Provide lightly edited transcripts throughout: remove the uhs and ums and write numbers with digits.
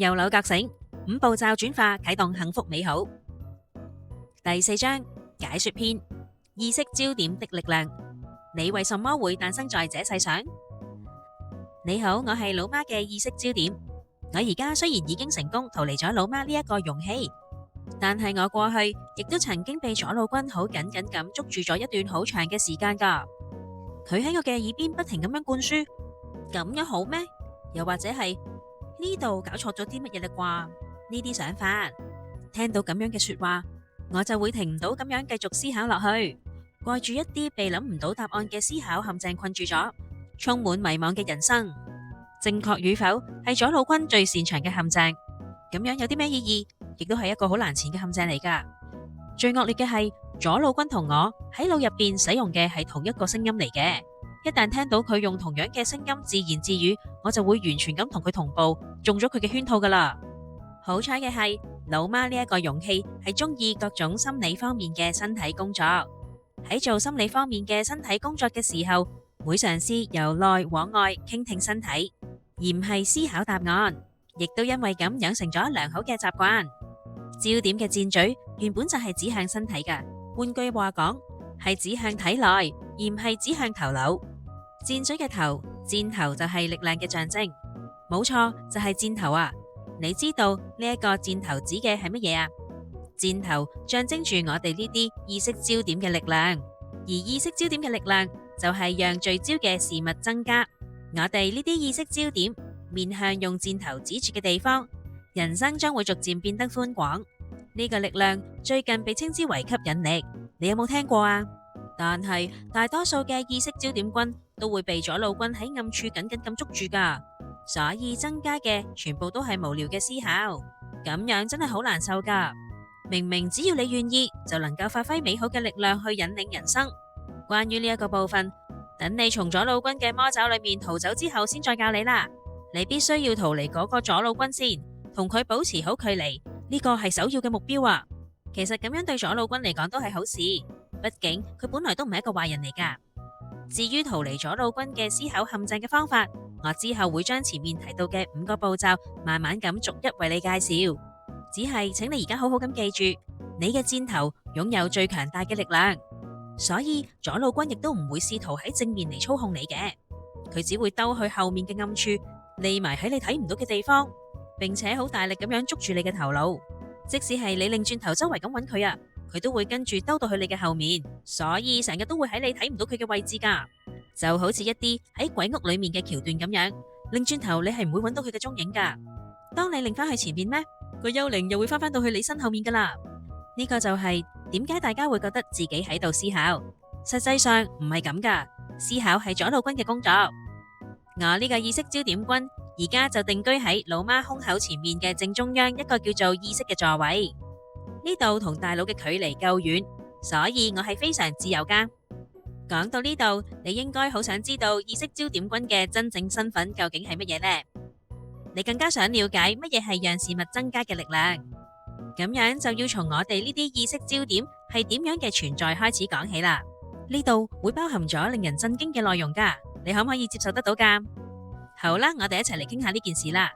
右腦覺醒，5步驟轉化啟動幸福美好。第4章解說篇：意識焦點的力量。你為什麼會誕生在這世上？你好，我係老媽嘅意識焦點。我而家雖然已經成功逃離咗老媽呢一個容器，但係我過去亦都曾經被左腦君好緊緊咁捉住咗一段好長嘅時間噶。佢喺我嘅耳邊不停咁樣灌輸，咁樣好咩？又或者係呢度搞錯咗啲乜嘢啦啩？呢啲想法，聽到咁樣嘅說話，我就會停唔到咁樣繼續思考落去，蓋住一啲被諗唔到答案嘅思考陷阱困住咗，充滿迷茫嘅人生。正確與否係左腦君最擅長嘅陷阱，咁樣有啲咩意義？亦都係一個好難纏嘅陷阱嚟噶。最惡劣嘅係左腦君同我喺腦入邊使用嘅係同一個聲音嚟嘅，一旦聽到佢用同樣嘅聲音自言自語，我就會完全咁同佢同步，中咗佢嘅圈套噶啦。好彩嘅係老媽呢一個容器係中意各種心理方面嘅身體工作，喺做心理方面嘅身體工作嘅時候，會嘗試由內往外傾聽身體，而唔係思考答案，亦都因為咁養成咗良好嘅習慣。焦點嘅箭嘴原本就係指向身體噶，換句話講係指向體內，而唔係指向頭腦。箭嘴嘅頭，箭頭就係力量嘅象徵，冇錯，就係箭頭啊！你知道呢一個箭頭指嘅係乜嘢啊？箭頭象徵住我哋呢啲意識焦點嘅力量，而意識焦點嘅力量就係讓聚焦嘅事物增加。我哋呢啲意識焦點面向用箭頭指住嘅地方，人生將會逐漸變得寬廣。呢個力量最近被稱之為吸引力，你有冇聽過啊？但係大多數嘅意識焦點君都會被左腦君喺暗處緊緊咁捉住噶，所以增加嘅全部都係無聊嘅思考，咁樣真係好難受噶。明明只要你願意，就能夠發揮美好嘅力量去引領人生。關於呢一個部分，等你從左腦君嘅魔爪裏面逃走之後，先再教你啦。你必須要逃離嗰個左腦君先，同佢保持好距離，呢個係首要嘅目標啊。其實咁樣對左腦君嚟講都係好事，畢竟佢本來都唔係一個壞人嚟噶。至於逃離左腦君嘅思考陷阱嘅方法，我之後會將前面提到嘅5個步驟慢慢咁逐一為你介紹。只係請你而家好好咁記住，你嘅箭頭擁有最強大嘅力量，所以左腦君亦都唔會試圖喺正面嚟操控你嘅，佢只會兜去後面嘅暗處，匿埋喺你睇唔到嘅地方，並且好大力咁樣捉住你嘅頭腦。即使係你擰轉頭周圍咁揾佢啊，佢都會跟住兜到去你嘅後面，所以成日都會喺你睇唔到佢嘅位置噶。就好似一啲喺鬼屋裏面嘅橋段咁樣，擰轉頭你係唔會揾到佢嘅蹤影噶。當你擰翻去前面咩，個幽靈又會翻到去你身後面噶啦。呢個就係點解大家會覺得自己喺度思考，實際上唔係咁噶。思考係左腦君嘅工作。我呢個意識焦點君而家就定居喺老媽胸口前面嘅正中央一個叫做意識嘅座位，呢度同大腦嘅距離夠遠，所以我係非常自由噶。講到呢度，你應該好想知道意識焦點君嘅真正身份究竟係乜嘢呢？你更加想了解乜嘢係讓事物增加嘅力量？咁樣就要從我哋呢啲意識焦點係點樣嘅存在開始講起啦。呢度會包含咗令人震驚嘅內容噶，你可唔可以接受得到噶？好啦，我哋一齊嚟傾下呢件事啦。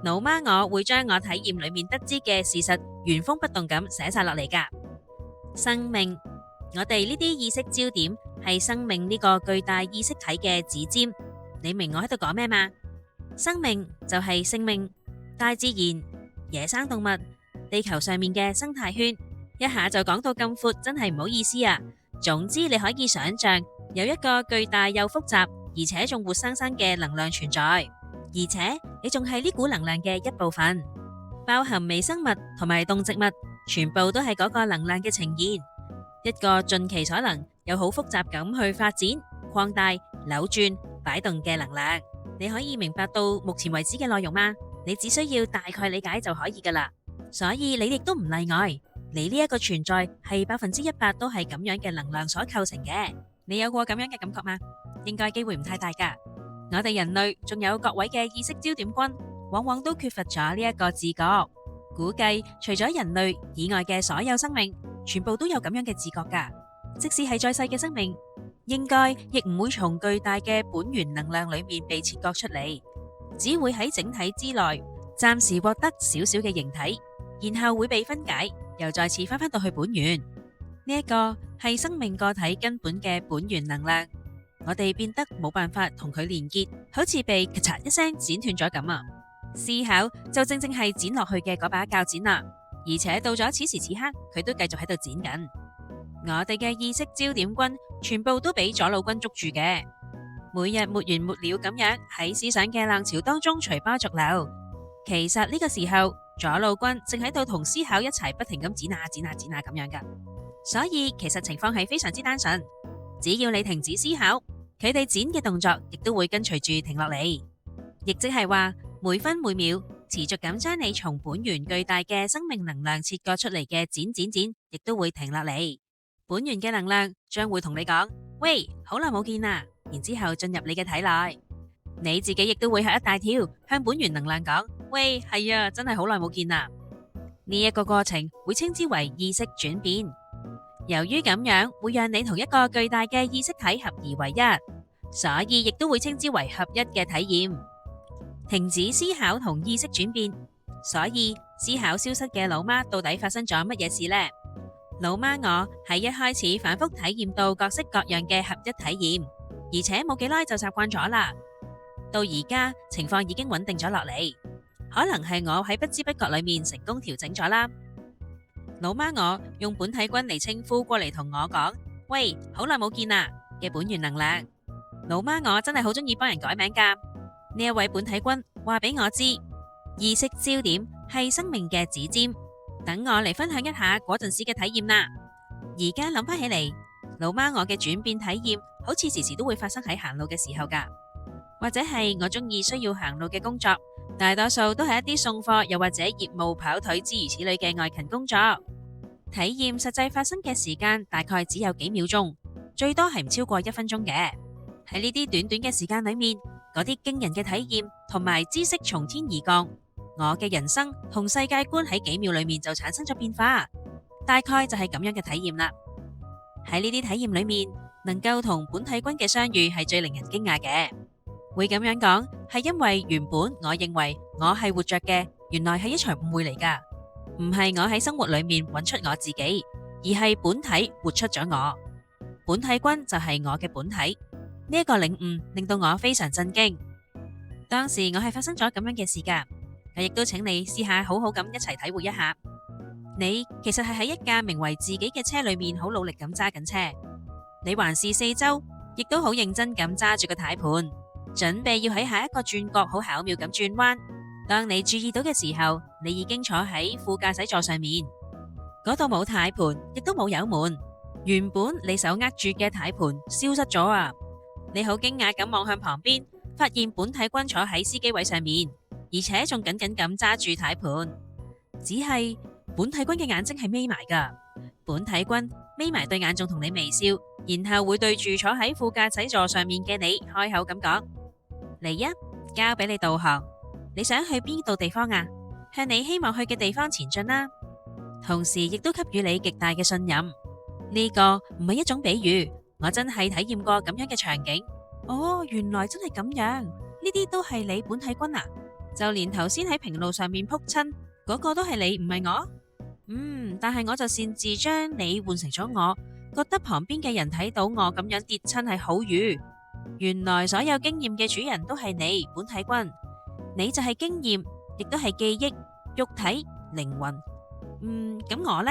老媽我會將我體驗裏面得知嘅事實原封不動咁寫晒落嚟噶。生命，我哋呢啲意識焦點係生命呢個巨大意識體嘅指尖。你明我喺度講咩嘛？生命就係生命，大自然、野生動物、地球上面嘅生態圈，一下就講到咁闊，真係唔好意思啊。總之你可以想象有一個巨大又複雜而且仲活生生嘅能量存在，而且你仲係呢股能量嘅一部分，包含微生物同埋動植物，全部都係嗰個能量嘅呈現，一個盡其所能又好複雜咁去發展、擴大、扭轉、擺動嘅能量。你可以明白到目前為止嘅內容嗎？你只需要大概理解就可以噶啦。所以你亦都唔例外，你呢一個存在係100%都係咁樣嘅能量所構成嘅。你有過咁樣嘅感覺嗎？應該機會唔太大噶。我哋人類仲有各位嘅意識焦點君，往往都缺乏咗呢一個自覺。估計除咗人類以外嘅所有生命，全部都有咁樣嘅自覺噶。即使係再細嘅生命，應該亦唔會從巨大嘅本源能量裏面被切割出嚟，只會喺整體之內，暫時獲得少少嘅形體，然後會被分解，又再次翻到去本源。呢一個係生命個體根本嘅本源能量。我哋變得冇辦法同佢連結，好似被咔嚓一聲剪斷咗咁啊！思考就正正係剪落去嘅嗰把鉸剪啦，而且到咗此時此刻，佢都繼續喺度剪緊。我哋嘅意識焦點軍全部都俾左腦軍捉住嘅，每日沒完沒了咁樣喺思想嘅浪潮當中隨波逐流。其實呢個時候，左腦軍正喺度同思考一齊不停咁剪啊剪啊剪啊咁樣噶，所以其實情況係非常之單純。只要你停止思考，佢哋剪嘅動作亦都會跟隨住停落嚟，亦即係話每分每秒持續咁將你從本源巨大嘅生命能量切割出嚟嘅剪，亦都會停落嚟。本源嘅能量將會同你講：喂，好耐冇見啦！然之後進入你嘅體內，你自己亦都會嚇一大跳，向本源能量講：喂，係啊，真係好耐冇見啦！呢一個過程會稱之為意識轉變。由於咁樣會讓你同一個巨大嘅意識體合而為一，所以亦都會稱之為合一嘅體驗。停止思考同意識轉變，所以思考消失嘅老媽到底發生咗乜嘢事呢？老媽我喺一開始反覆體驗到各式各樣嘅合一體驗，而且冇幾耐就習慣咗啦。到而家情況已經穩定咗落嚟，可能係我喺不知不覺裏面成功調整咗啦。老媽我用本體君嚟稱呼過嚟同我講：喂，好耐冇見啦嘅本源能量。老媽我真係好中意幫人改名噶。呢一位本體君話俾我知，意識焦點係生命嘅指尖。等我嚟分享一下嗰陣時嘅體驗啦。而家諗翻起嚟，老媽我嘅轉變體驗好似時時都會發生喺行路嘅時候噶，或者係我中意需要行路嘅工作，大多數都係一啲送貨又或者業務跑腿之如此類嘅外勤工作。體驗實際發生嘅時間大概只有幾秒鐘，最多係唔超過1分鐘嘅。喺呢啲短短嘅時間裏面，嗰啲驚人嘅體驗同埋知識從天而降，我嘅人生同世界觀喺幾秒裏面就產生咗變化。大概就係咁樣嘅體驗啦。喺呢啲體驗裏面，能夠同本體君嘅相遇係最令人驚訝嘅。會咁樣講，係因為原本我認為我係活着嘅，原來係一場誤會嚟噶。唔係我喺生活裏面揾出我自己，而係本體活出咗我。本體君就係我嘅本體。呢一個領悟令到我非常震驚。當時我係發生咗咁樣嘅事噶，我亦都請你試下好好咁一齊體會一下。你其實係喺一架名為自己嘅車裏面，好努力咁揸緊車。你環視四周，亦都好認真咁揸住個軚盤，準備要喺下一個轉角好巧妙咁轉彎。當你注意到嘅時候，你已經坐喺副駕駛座上面，嗰度冇軚盤，亦都冇油門。原本你手握住嘅軚盤消失咗啊！你好驚訝咁望向旁邊，發現本體君坐喺司機位上面，而且仲緊緊咁揸住軚盤。只係本體君嘅眼睛係眯埋噶，本體君眯埋對眼仲同你微笑，然後會對住坐喺副駕駛座上面嘅你開口咁講：嚟啊，交俾你導航。你想去邊度地方啊？向你希望去嘅地方前進啦。同時亦都給予你極大嘅信任。呢個唔係一種比喻，我真係體驗過咁樣嘅場景。哦，原來真係咁樣，呢啲都係你本體君啊？就連頭先喺平路上面撲親嗰個都係你，唔係我？但係我就擅自將你換成咗我，覺得旁邊嘅人睇到我咁樣跌親係好瘀。原來所有經驗嘅主人都係你本體君。你就係經驗，亦都係記憶、肉體、靈魂。咁我呢？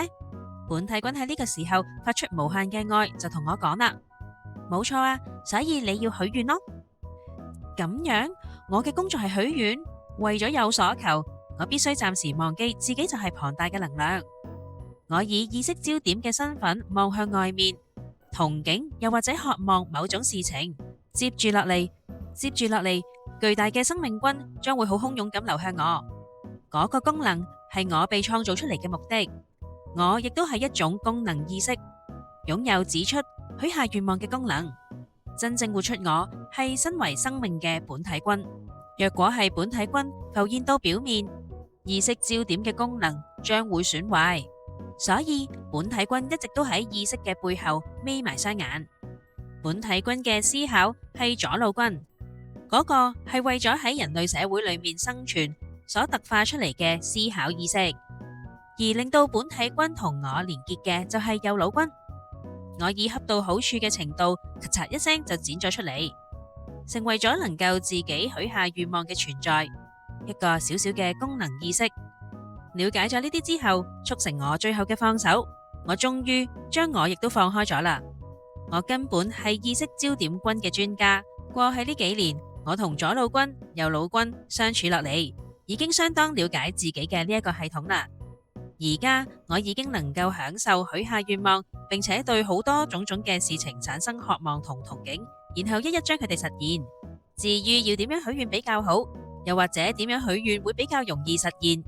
本體君喺呢個時候發出無限嘅愛，就同我講啦，冇錯啊，所以你要許願咯。咁樣，我嘅工作係許願，為咗有所求，我必須暫時忘記自己就係龐大嘅能量。我以意識焦點嘅身份望向外面，憧憬又或者渴望某種事情。接住落嚟，巨大嘅生命軍將會好洶湧咁流向我。嗰個功能係我被創造出嚟嘅目的。我亦都係一種功能意識，擁有指出、許下願望嘅功能。真正活出我係身為生命嘅本體君。若果係本體君浮現到表面，意識焦點嘅功能將會損壞。所以本體君一直都喺意識嘅背後眯埋雙眼。本體君嘅思考係左腦君，嗰個係為咗喺人類社會裏面生存，所突化出嚟嘅思考意識，而令到本體君同我連結嘅就係右腦君。我以恰到好處嘅程度，咔嚓一聲就剪咗出嚟，成為咗能夠自己許下願望嘅存在，一個小小嘅功能意識。了解咗呢啲之後，促成我最後嘅放手，我終於將我亦都放開咗啦。我根本係意識焦點君嘅專家，過去呢幾年，我同左腦君、右腦君相處落嚟，已經相當了解自己嘅呢一個系統啦。而家我已經能夠享受許下願望，並且對好多種種嘅事情產生渴望同憧憬，然後一一將佢哋實現。至於要點樣許願比較好，又或者點樣許願會比較容易實現，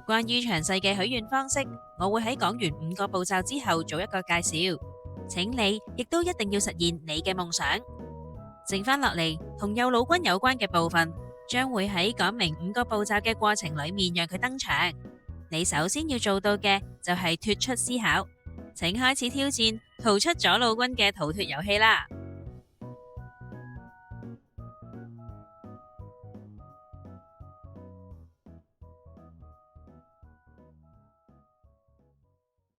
關於詳細嘅許願方式，我會喺講完5個步驟之後做一個介紹。請你亦都一定要實現你嘅夢想。剩翻落嚟同右腦君有關嘅部分，將會喺講明5個步驟嘅過程裏面讓佢登場。你首先要做到嘅就係脫出思考，請開始挑戰逃出左腦君嘅逃脫遊戲啦。